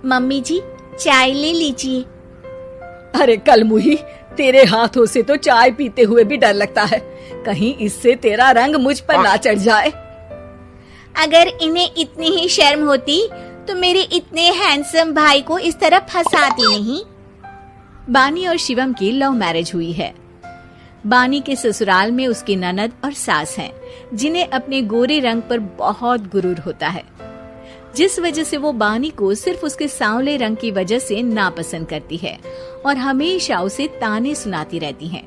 Mummy जी, चाय ले लीजिए। अरे कलमुही, तेरे हाथों से तो चाय पीते हुए भी डर लगता है, कहीं इससे तेरा रंग मुझ पर ना चढ़ जाए। अगर इन्हें इतनी ही शर्म होती तो मेरे इतने हैंडसम भाई को इस तरह फंसाती नहीं। बानी और शिवम की लव मैरिज हुई है। बानी के ससुराल में उसकी ननद और सास हैं, जिन्हें अपने गोरे रंग पर बहुत गुरूर होता है, जिस वजह से वो बानी को सिर्फ उसके सांवले रंग की वजह से नापसंद करती है और हमेशा उसे ताने सुनाती रहती हैं।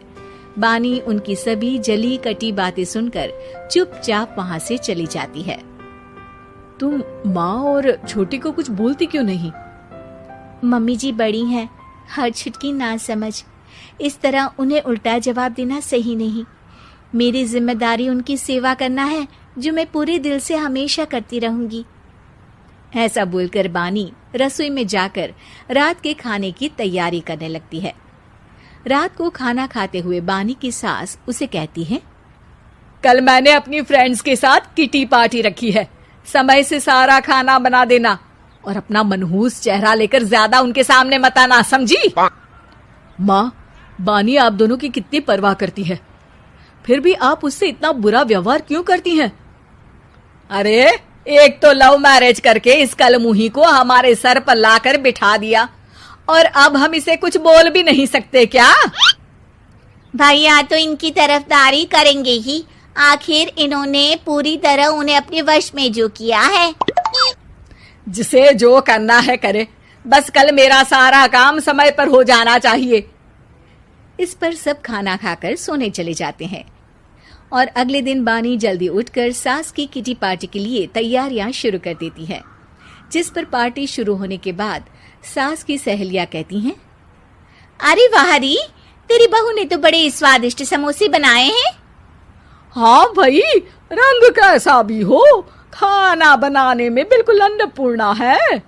बानी उनकी सभी जली कटी बातें सुनकर चुपचाप वहाँ से चली जाती है। तुम माँ और छोटी को कुछ बोलती क्यों नहीं? मम्मी जी बड़ी हैं, हर छुटकी ना समझ, इस तरह उन्हें उल्टा जवाब देना सही नहीं। मेरी जिम्मेदारी उनकी सेवा करना है, जो मैं पूरे दिल से हमेशा करती रहूंगी। ऐसा बोलकर बानी रसोई में जाकर रात के खाने की तैयारी करने लगती है। रात को खाना खाते हुए बानी की सास उसे कहती है, कल मैंने अपनी फ्रेंड्स के साथ किटी पार्टी रखी है, समय से सारा खाना बना देना और अपना मनहूस चेहरा लेकर ज्यादा उनके सामने मत आना, समझी? माँ, बानी आप दोनों की कितनी परवाह करती है, फिर भी आप उससे इतना बुरा व्यवहार क्यों करती हैं? अरे एक तो लव मैरिज करके इस कलमुही को हमारे सर पर लाकर बिठा दिया और अब हम इसे कुछ बोल भी नहीं सकते क्या? भैया तो इनकी तरफदारी करेंगे ही, आखिर इन्होंने पूरी तरह उन्हें अपने वश में जो किया है। जिसे जो करना है करे, बस कल मेरा सारा काम समय पर हो जाना चाहिए। इस पर सब खाना खाकर सोने चले जाते हैं और अगले दिन बानी जल्दी उठकर सास की किटी पार्टी के लिए तैयारियां शुरू कर देती है, जिस पर पार्टी शुरू होने के बाद सास की सहेलियां कहती हैं, अरे वाह री, तेरी बहू ने तो बड़े स्वादिष्ट समोसे बनाए हैं। हाँ भाई, रंग कैसा भी हो, खाना बनाने में बिल्कुल अन्नपूर्णा है।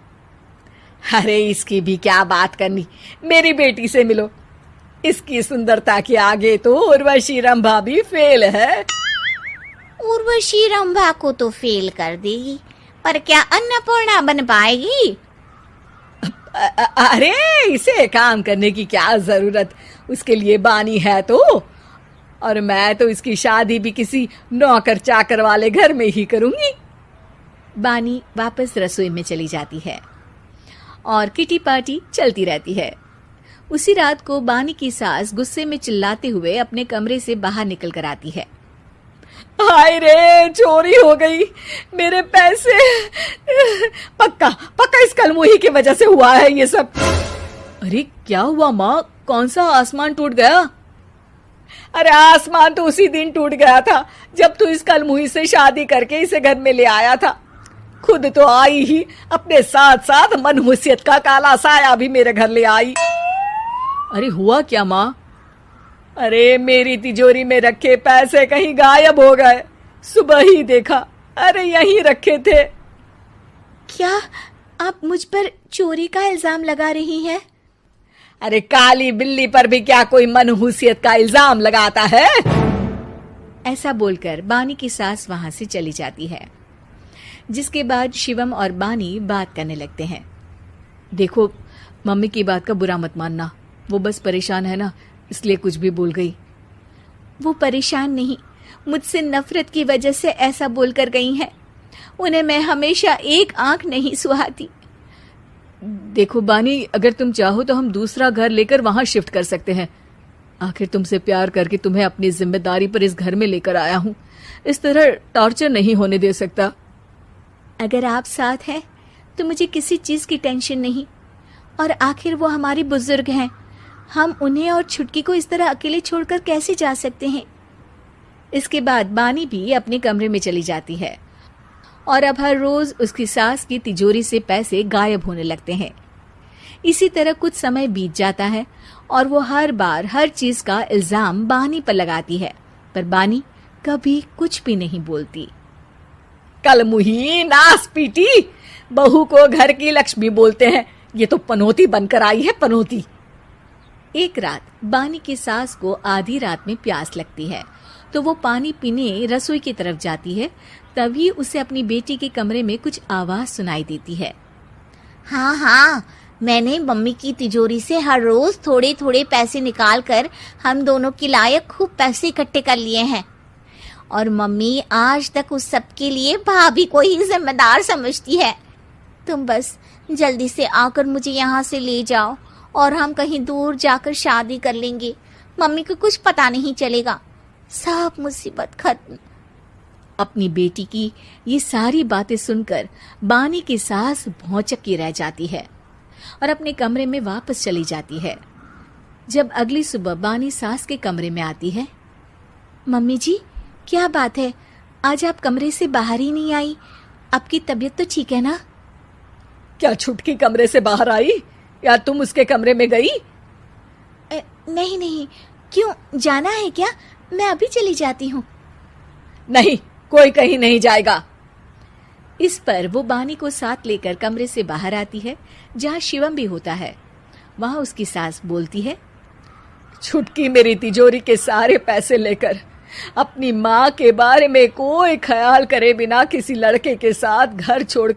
अरे इसकी भी क्या बात करनी, मेरी बेटी से मिलो, इसकी सुंदरता के आगे तो उर्वशी रंभा भी फेल है। उर्वशी रंभा को तो फेल कर देगी, पर क्या अन्नपूर्णा बन पाएगी? अरे इसे काम करने की क्या जरूरत, उसके लिए बानी है तो, और मैं तो इसकी शादी भी किसी नौकर चाकर वाले घर में ही करूंगी। बानी वापस रसोई में चली जाती है और किटी पार्टी चलती रहती है। उसी रात को बानी की सास गुस्से में चिल्लाते हुए अपने कमरे से बाहर निकल कर आती है। हाय रे, चोरी हो गई, मेरे पैसे, पक्का पक्का इस कलमुही की वजह से हुआ है ये सब। अरे क्या हुआ माँ, कौन सा आसमान टूट गया? अरे आसमान तो उसी दिन टूट गया था जब तू इस कलमुही से शादी करके इसे घर में ले आया था। खुद तो आई ही, अपने साथ साथ मनहूसियत का काला साया भी मेरे घर ले आई। अरे हुआ क्या माँ? अरे मेरी तिजोरी में रखे पैसे कहीं गायब हो गए, सुबह ही देखा, अरे यहीं रखे थे। क्या आप मुझ पर चोरी का इल्जाम लगा रही हैं? अरे काली बिल्ली पर भी क्या कोई मनहूसियत का इल्जाम लगाता है? ऐसा बोलकर बानी की सास वहां से चली जाती है, जिसके बाद शिवम और बानी बात करने लगते हैं। देखो, मम्मी की बात का बुरा मत मानना, वो बस परेशान है ना, इसलिए कुछ भी बोल गई। वो परेशान नहीं, मुझसे नफरत की वजह से ऐसा बोलकर गई हैं। उन्हें मैं हमेशा एक आंख नहीं सुहाती। देखो बानी, अगर तुम चाहो तो हम दूसरा घर लेकर वहां शिफ्ट कर सकते हैं। आखिर तुमसे प्यार करके तुम्हें अपनी जिम्मेदारी पर इस घर में लेकर आया हूं, इस तरह टॉर्चर नहीं होने दे सकता। अगर आप साथ हैं तो मुझे किसी चीज की टेंशन नहीं, और आखिर वो हमारी बुजुर्ग हैं, हम उन्हें और छुटकी को इस तरह अकेले छोड़कर कैसे जा सकते हैं? इसके बाद बानी भी अपने कमरे में चली जाती है और अब हर रोज उसकी सास की तिजोरी से पैसे गायब होने लगते हैं। इसी तरह कुछ समय बीत जाता है और वो हर बार हर चीज का इल्जाम बानी पर लगाती है, पर बानी कभी कुछ भी नहीं बोलती। कलमुही नास पीटी, बहू को घर की लक्ष्मी बोलते हैं, ये तो पनौती बनकर आई है, पनौती। एक रात बानी की सास को आधी रात में प्यास लगती है, तो वो पानी पीने रसोई की तरफ जाती है। तभी उसे अपनी बेटी के कमरे में कुछ आवाज सुनाई देती है। हाँ हाँ, मैंने मम्मी की तिजोरी से हर रोज थोड़े थोड़े पैसे निकाल कर हम दोनों के लायक खूब पैसे इकट्ठे कर लिए हैं। और मम्मी आज तक उस सब के लिए भाभी को ही जिम्मेदार समझती है। तुम बस जल्दी से आकर मुझे यहाँ से ले जाओ और हम कहीं दूर जाकर शादी कर लेंगे। मम्मी को कुछ पता नहीं चलेगा, सब मुसीबत खत्म। अपनी बेटी की ये सारी बातें सुनकर बानी की सास भौंचक्की रह जाती है और अपने कमरे में वापस चली जाती है। जब अगली सुबह बानी सास के कमरे में आती है, मम्मी जी, क्या बात है, आज आप कमरे से बाहर ही नहीं आई? आपकी तबीयत तो ठीक है ना? क्या छुटकी कमरे से बाहर आई या तुम उसके कमरे में गई? नहीं नहीं, क्यों, जाना है क्या? मैं अभी चली जाती हूँ। नहीं, कोई कहीं नहीं जाएगा। इस पर वो बानी को साथ लेकर कमरे से बाहर आती है, जहाँ शिवम भी होता है। वहां उसकी सास बोलती है, छुटकी मेरी तिजोरी के सारे पैसे लेकर अपनी माँ के बारे में कोई ख्याल करे बिना किसी लड़के के साथ घर छोड़कर